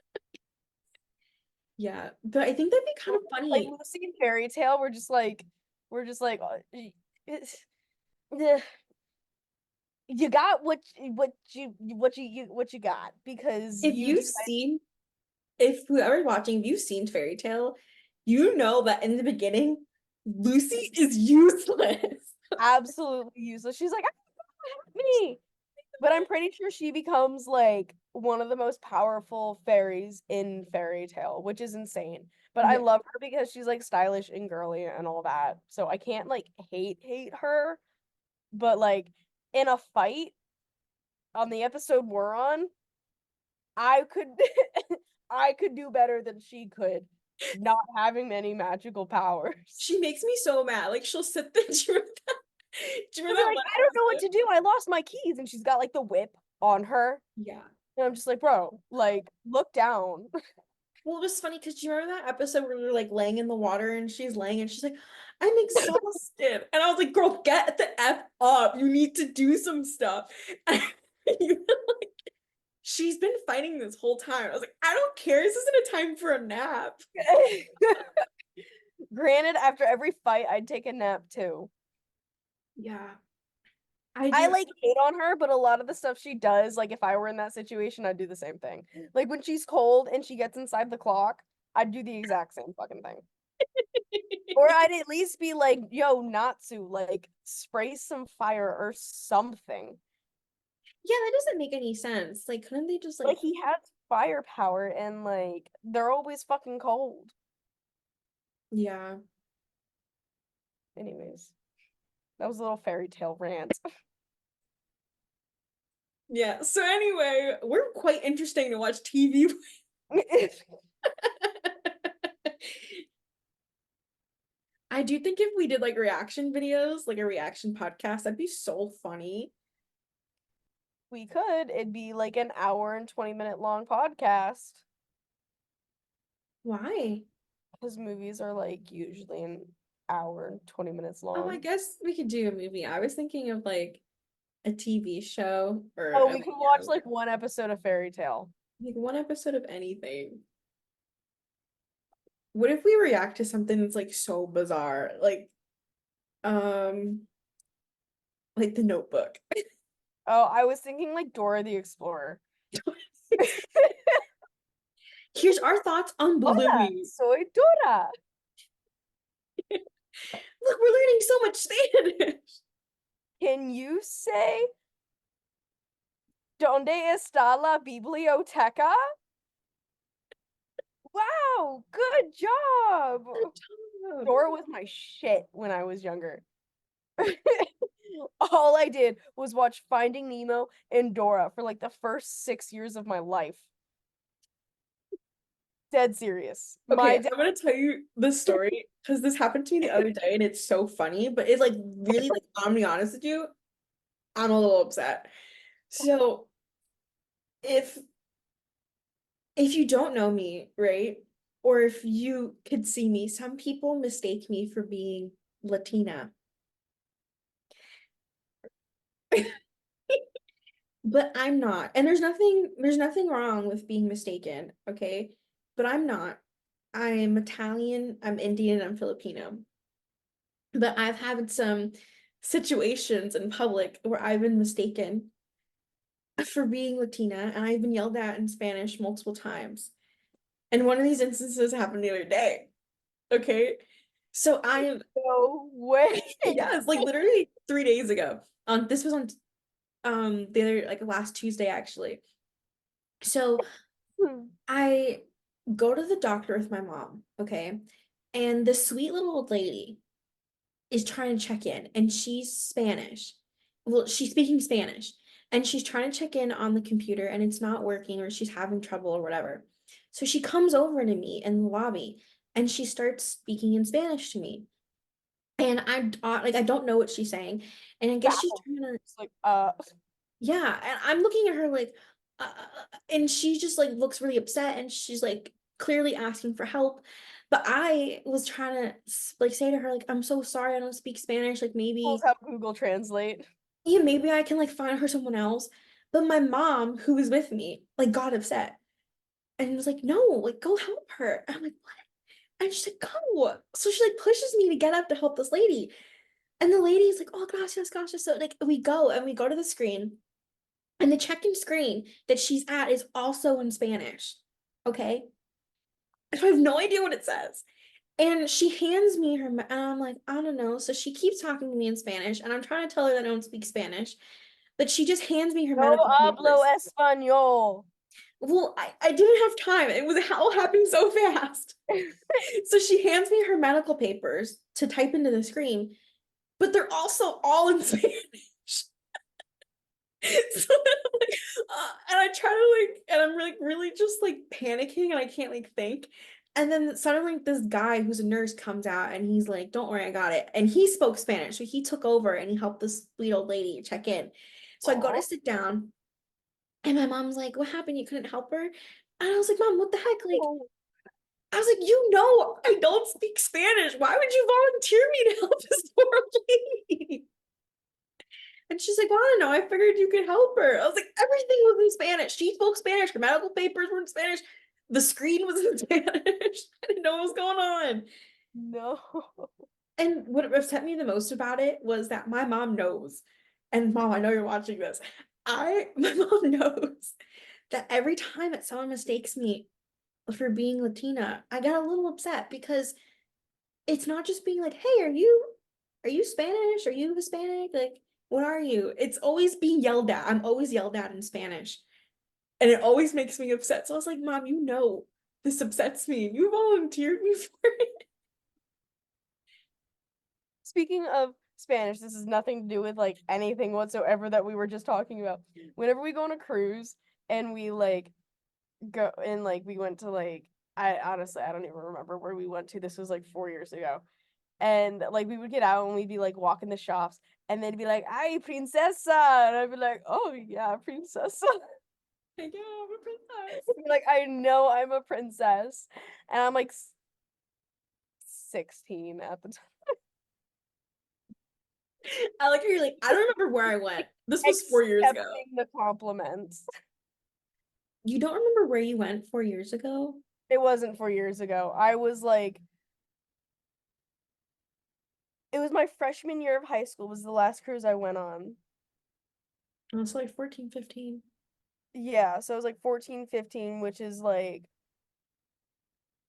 Yeah, but I think that'd be kind of Like funny. Lucy and Fairy Tale, we're just like, it's, eh, you got what you got because If you you've just seen, if whoever's watching, if you've seen Fairy Tale, you know that in the beginning, Lucy is useless. absolutely useless. She's like, "Ah, me," but I'm pretty sure she becomes like one of the most powerful fairies in Fairy Tale, which is insane. But I Yeah, love her because she's like stylish and girly and all that. So I can't like hate her, but like in a fight on the episode we're on, I could I could do better than she could, not having any magical powers. she makes me so mad. Like she'll sit there. Do you She'll remember be that like, one I don't know what episode? to do. I lost my keys. And she's got like the whip on her. Yeah. And I'm just like, bro, like, look down. Well, it was funny because you remember that episode where we were like laying in the water and she's laying and she's like, I'm exhausted. And I was like, girl, get the F up. You need to do some stuff. And you were like, she's been fighting this whole time. I was like, I don't care. This isn't a time for a nap. Granted, after every fight, I'd take a nap too. Yeah, I I do. like hate on her, but a lot of the stuff she does, like if I were in that situation, I'd do the same thing. Like when she's cold and she gets inside the clock, I'd do the exact same fucking thing. Or I'd at least be like, yo, Natsu, like spray some fire or something. Yeah, that doesn't make any sense. Like, couldn't they just Like like, he has firepower and like they're always fucking cold. yeah. Anyways, that was a little fairy tale rant. Yeah. So anyway, we're quite interesting to watch TV. I do think if we did like reaction videos, like a reaction podcast, that'd be so funny. We could. It'd be like an hour and 20-minute long podcast Why? because movies are like usually an hour and 20 minutes Oh, I long. guess we could do a movie. I was thinking of like a TV show or Oh, a we could watch video. like one episode of Fairy Tale. Like one episode of anything. What if we react to something that's like so bizarre? Like, um, like the Notebook. Oh, I was thinking like Dora the Explorer. Here's our thoughts on Hola, Bluey. soy Dora. Look, we're learning so much Spanish. Can you say ¿Dónde está la biblioteca? Wow, good job. Dora was my shit when I was younger. All I did was watch Finding Nemo and Dora for like the first 6 years of my life. Dead serious. Okay, My dad. I'm gonna tell you the story because this happened to me the other day and it's so funny, but it's like really like I'm gonna be honest with you, I'm a little upset. So if if you don't know me, right? Or if you could see me, some people mistake me for being Latina. But I'm not. And there's nothing wrong with being mistaken, okay? But I'm not. I'm Italian, I'm Indian, I'm Filipino. But I've had some situations in public where I've been mistaken for being Latina and I've been yelled at in Spanish multiple times. And one of these instances happened the other day. Okay. So I am No way. yeah, it's like literally 3 days ago. This was on the other like last Tuesday actually. So I go to the doctor with my mom, okay? And this sweet little old lady is trying to check in and she's Spanish. Well, she's speaking Spanish and she's trying to check in on the computer and it's not working or she's having trouble or whatever. So she comes over to me in the lobby and she starts speaking in Spanish to me. And I don't know what she's saying. And I guess she's Baffled. trying to It's like, yeah, and I'm looking at her like, and she just like looks really upset, and she's like clearly asking for help. But I was trying to like say to her like, I'm so sorry, I don't speak Spanish. Like pulls maybe, out Google Translate. yeah, maybe I can like find her someone else. But my mom, who was with me, like got upset and was like, no, like go help her. And I'm like, what? And she's like, go. So she like pushes me to get up to help this lady. And the lady's like, oh, gracias, gracias. So like we go and we go to the screen. And the check-in screen that she's at is also in Spanish. Okay. So I have no idea what it says. And she hands me her, and I'm like, I don't know. So she keeps talking to me in Spanish, and I'm trying to tell her that I don't speak Spanish, but she just hands me her No medical hablo papers. español. Well, I didn't have time. It was all happening so fast. So she hands me her medical papers to type into the screen, but they're also all in Spanish. So I'm like, and I try to like, and I'm like really just like panicking, and I can't like think. And then suddenly this guy who's a nurse comes out, and he's like, "Don't worry, I got it." And he spoke Spanish, so he took over and he helped this sweet old lady check in. So I go to Aw. sit down, and my mom's like, "What happened? You couldn't help her?" And I was like, "Mom, what the heck?" Like, Oh, I was like, "You know, I don't speak Spanish. Why would you volunteer me to help this poor lady?" And she's like, well, I don't know. I figured you could help her. I was like, everything was in Spanish. She spoke Spanish. Her medical papers were in Spanish. The screen was in Spanish. I didn't know what was going on. no. And what upset me the most about it was that my mom knows. And mom, I know you're watching this. My mom knows that every time that someone mistakes me for being Latina, I get a little upset because it's not just being like, hey, are you Spanish? Are you Hispanic? Like, what are you? It's always being yelled at. I'm always yelled at in Spanish. And it always makes me upset. So I was like, Mom, you know this upsets me. You volunteered me for it. Speaking of Spanish, this has nothing to do with like anything whatsoever that we were just talking about. Whenever we go on a cruise and we like go and like we went to like I honestly I don't even remember where we went to. This was like 4 years ago. And like we would get out and we'd be like walking the shops and they'd be like, "Ay, princesa," and I'd be like, "Oh yeah, princesa." Like, yeah, I'm a princess. Be like, I know I'm a princess, and I'm like 16 at the time, I like how you're like, I don't remember where I went. This was 4 years ago. accepting the compliments. You don't remember where you went 4 years ago? It wasn't 4 years ago. I was like It was my freshman year of high school, was the last cruise I went on. I was like 14, 15. Yeah, so it was like 14, 15, which is like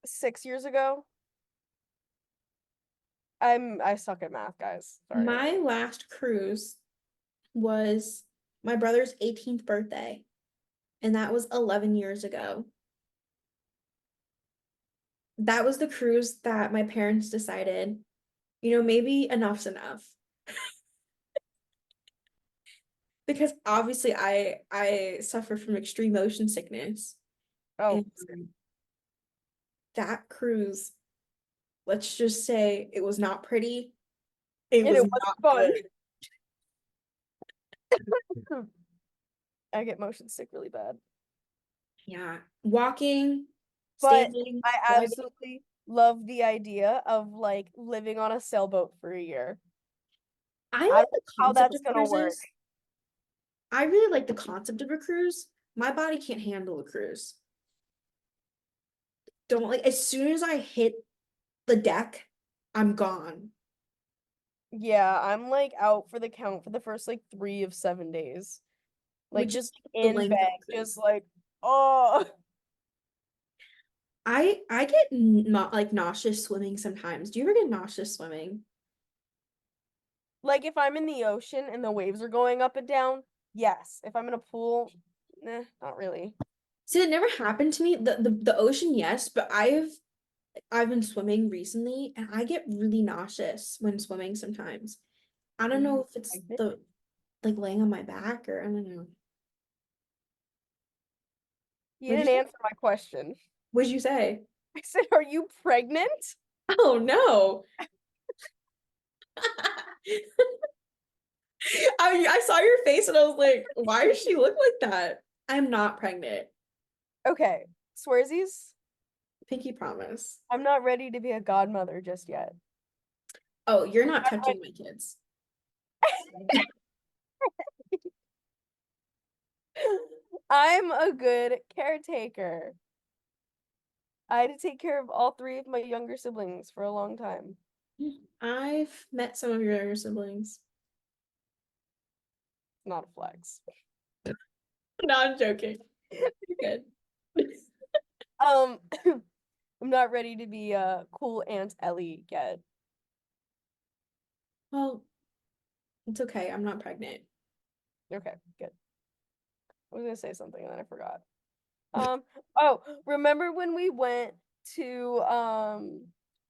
6 years ago. I suck at math, guys. Sorry. My last cruise was my brother's 18th birthday, and that was 11 years ago. That was the cruise that my parents decided, maybe enough's enough. Because obviously I suffer from extreme motion sickness. Oh, And that cruise, let's just say it was not pretty. It and was it was not fun. good. I get motion sick really bad. Yeah. Walking, But standing, I driving. absolutely love the idea of like living on a sailboat for a year. I I don't like the know how concept that's of gonna work. cruises. I really like the concept of a cruise. My body can't handle a cruise. Don't like as soon as I hit the deck, I'm gone. Yeah, I'm like out for the count for the first like 3 of 7 days. Like Which is just the in length bed, of a just cruise. like, oh. I get not like nauseous swimming sometimes. Do you ever get nauseous swimming? Like if I'm in the ocean and the waves are going up and down, yes. If I'm in a pool, not really. See, it never happened to me. The ocean, yes, but I've been swimming recently and I get really nauseous when swimming sometimes. I Are don't know you if it's pregnant? the like laying on my back or I don't know. You What'd you didn't say? answer my question. What'd you say? I said, are you pregnant? Oh no. I saw your face and I was like, why does she look like that? I'm not pregnant. Okay, swearsies, Pinky promise. I'm not ready to be a godmother just yet. Oh, you're not touching my kids. I'm a good caretaker. I had to take care of all three of my younger siblings for a long time. I've met some of your younger siblings. Not a flex. No, I'm joking. You're good. Um, I'm not ready to be a cool Aunt Ellie yet. Well, it's okay. I'm not pregnant. Okay, good. I was gonna say something and then I forgot. Um, oh, remember when we went to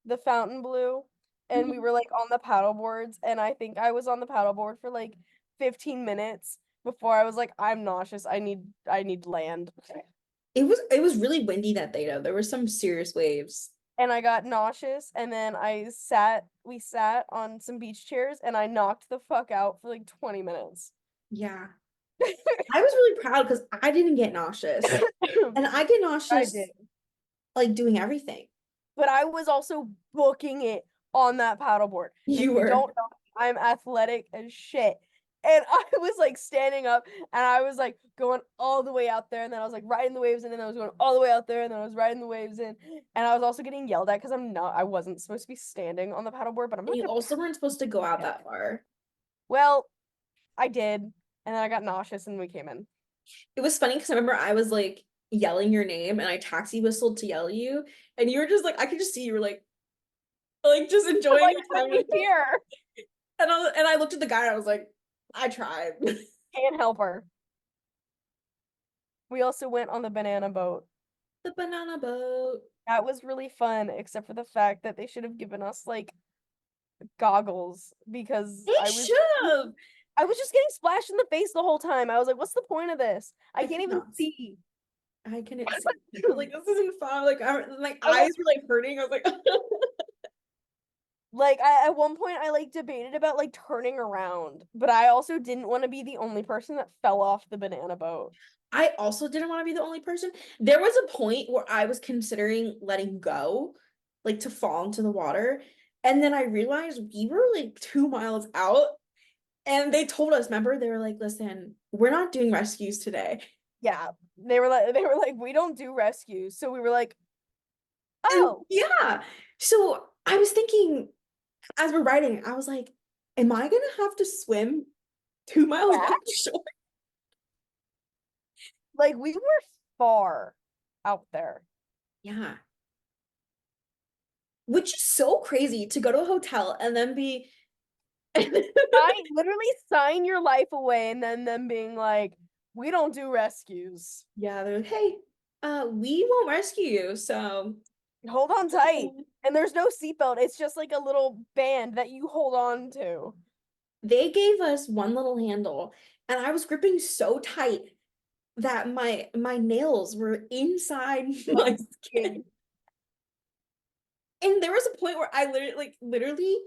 the Fountain Blue and we Mhm. were like on the paddle boards and I think I was on the paddle board for like 15 minutes before I was like, I'm nauseous. I need land. It was really windy that day though. There were some serious waves. And I got nauseous and then we sat on some beach chairs and I knocked the fuck out for like 20 minutes. Yeah. I was really proud because I didn't get nauseous. And I get I did. nauseous like doing everything. But I was also booking it on that paddleboard. If You you were. don't know, I'm athletic as shit. And I was like standing up and I was like going all the way out there. And then I was like riding the waves in, and then I was going all the way out there. And then I was riding the waves in. And I was also getting yelled at because I wasn't supposed to be standing on the paddleboard, but I'm And not you gonna also weren't supposed to go out yeah. that far. Well, I did. And then I got nauseous and we came in. It was funny because I remember I was like yelling your name and I taxi whistled to yell you. And you were just like, I could just see you were like just enjoying Like, your let time me with me. here. And I looked at the guy and I was like, I tried. Can't help her. We also went on the banana boat. The banana boat. That was really fun, except for the fact that they should have given us like goggles because They should have. I was just getting splashed in the face the whole time. I was like, what's the point of this? I I can't could even not. see. I couldn't see. I was like, this isn't fun. Like, my I eyes were like hurting. I was like, like I at one point I like debated about like turning around, but I also didn't want to be the only person that fell off the banana boat. I also didn't want to be the only person. There was a point where I was considering letting go, like to fall into the water. And then I realized we were like 2 miles out. And they told us, remember, they were like, listen, we're not doing rescues today. Yeah. They were like we don't do rescues. So we were like, And "Oh, yeah. So I was thinking, as we're riding, I was like, am I gonna have to swim 2 miles Back? back to shore? Like we were far out there. Yeah. Which is so crazy to go to a hotel and then be I literally sign your life away and then them being like, we don't do rescues. yeah, they're like, hey, we won't rescue you, so Hold on tight. And there's no seatbelt. It's just like a little band that you hold on to. they gave us one little handle, and I was gripping so tight that my nails were inside my skin. Fucking- And there was a point where I literally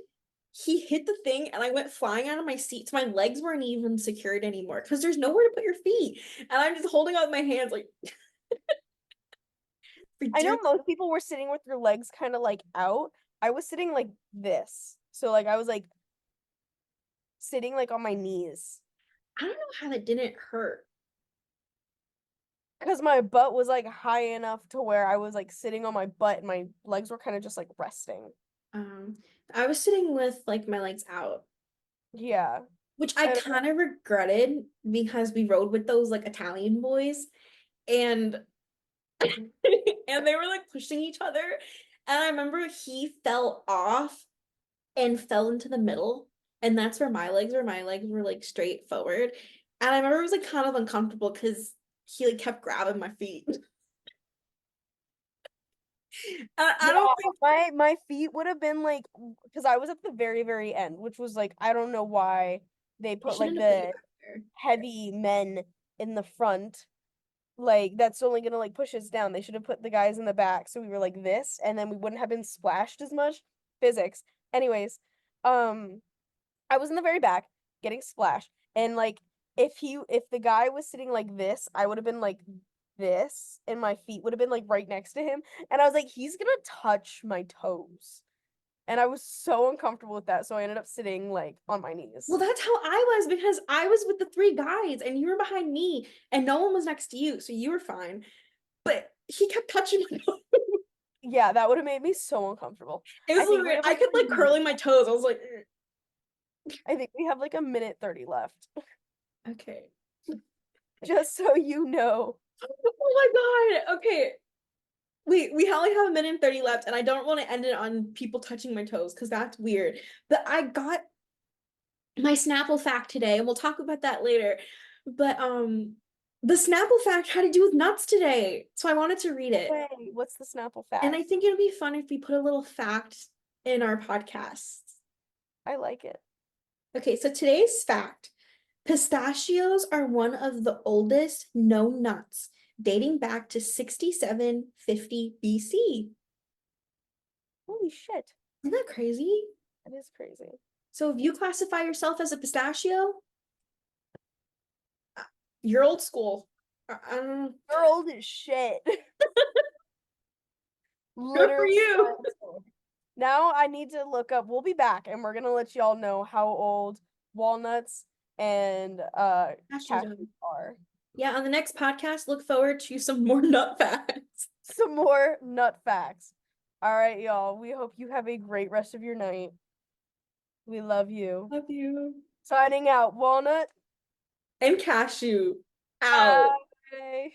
he hit the thing and I went flying out of my seat. So my legs weren't even secured anymore because there's nowhere to put your feet. And I'm just holding out my hands like for I dear. know most people were sitting with their legs kind of like out. I was sitting like this. So like I was like sitting like on my knees I don't know how that didn't hurt. because my butt was like high enough to where I was like sitting on my butt and my legs were kind of just like resting. Um, I was sitting with like my legs out, Yeah. which I And kind of regretted because we rode with those like Italian boys and and they were like pushing each other. And I remember he fell off and fell into the middle. And that's where my legs were. My legs were like straight forward. And I remember it was like kind of uncomfortable because he like kept grabbing my feet. I yeah, don't think my feet would have been like because I was at the very, very end, which was like I don't know why they I put like shouldn't have put you the back there. heavy men in the front. Like that's only gonna like push us down. They should have put the guys in the back so we were like this, and then we wouldn't have been splashed as much. Physics. Anyways, um, I was in the very back getting splashed, and like if the guy was sitting like this, I would have been like this, and my feet would have been like right next to him, and I was like, he's gonna touch my toes, and I was so uncomfortable with that, so I ended up sitting like on my Well, knees. that's how I was because I was with the three guys and you were behind me and no one was next to you, so you were fine. But he kept touching my toes. Yeah, that would have made me so uncomfortable. It was I think we weird. have I like kept like curling my toes. I was like, "Mm, I think we have like a minute 30 left. okay. Just so you know. Oh my God. Okay. We only have a minute and 30 left, and I don't want to end it on people touching my toes because that's weird. But I got my Snapple fact today, and we'll talk about that later. But the Snapple fact had to do with nuts today. So I wanted to read it. Way, what's the Snapple And I fact? think it would be fun if we put a little fact in our podcast. I like it. Okay, so today's fact. Pistachios are one of the oldest known nuts, dating back to 6750 BC. Holy shit. Isn't that crazy? That is crazy. So if you classify yourself as a pistachio, you're old school. You're old as shit. Good for Literally you. so old. Now I need to look up. We'll be back and we're gonna let y'all know how old walnuts and Cashews are. cashews are. Yeah, on the next podcast, look forward to some more nut facts. Some more nut facts. All right, y'all. We hope you have a great rest of your night. We love you. Love you. Signing out, Walnut. And cashew. Out. Bye.